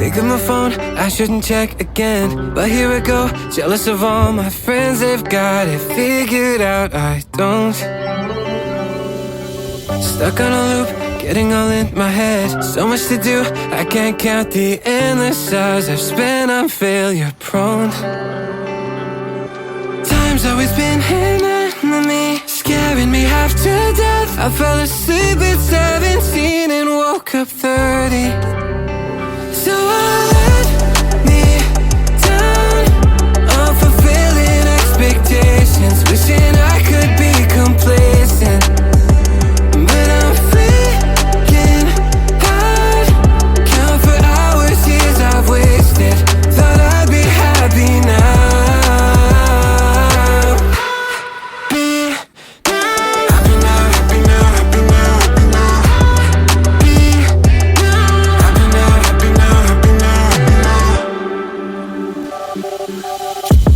Pick up my phone, I shouldn't check again, but here I go, jealous of all my friends. They've got it figured out, I don't. Stuck on a loop, getting all in my head. So much to do, I can't count the endless hours I've spent. I'm failure prone. Time's always been an enemy, scaring me half to death. I fell asleep at 17 and woke up 30. So I let me down, unfulfilling expectations, wishing I could be complacent. But I'm freaking hard, count for hours, years I've wasted. Thought I'd be happy now.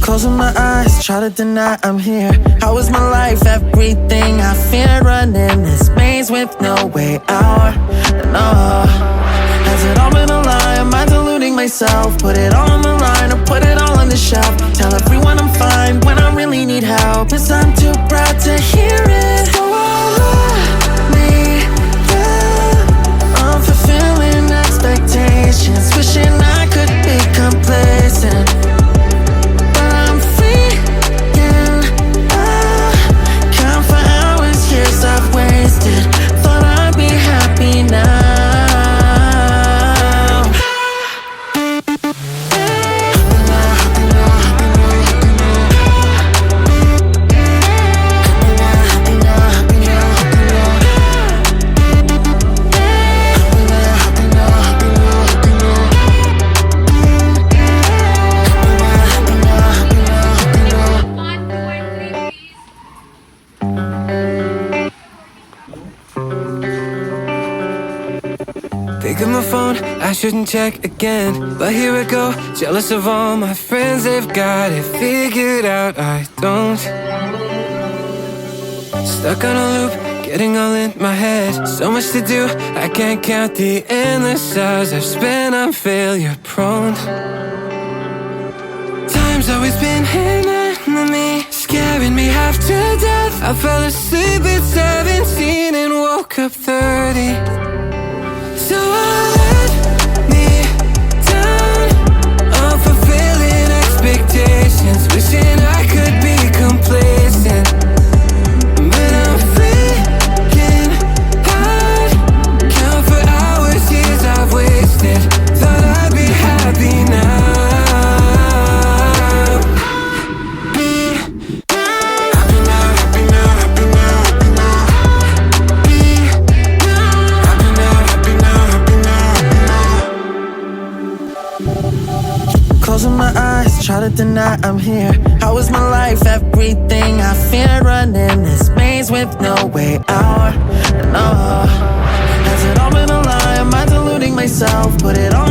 Closing my eyes, try to deny I'm here. How is my life? Everything I fear, running this maze with no way out. No, has it all been a lie? Am I deluding myself? Put it all on the line or put it all on the shelf. Tell everyone I'm fine when I really need help, 'cause I'm too proud to hear it. So I'll let me down, unfulfilling expectations, wishing I could be complacent. I've wasted, thought I'd be happy now. Pick up my phone, I shouldn't check again, but here I go, jealous of all my friends. They've got it figured out, I don't. Stuck on a loop, getting all in my head. So much to do, I can't count the endless hours I've spent. I'm failure prone. Time's always been an enemy, scaring me half to death. I fell asleep at 17 and woke up 30. So I let me down, unfulfilling expectations, wishing I could be complacent. But I'm freaking hard, count for hours, years I've wasted. Thought I'd be happy now. Closing my eyes, try to deny I'm here. How is my life? Everything I fear, running this maze with no way out. No, has it all been a lie? Am I deluding myself? Put it all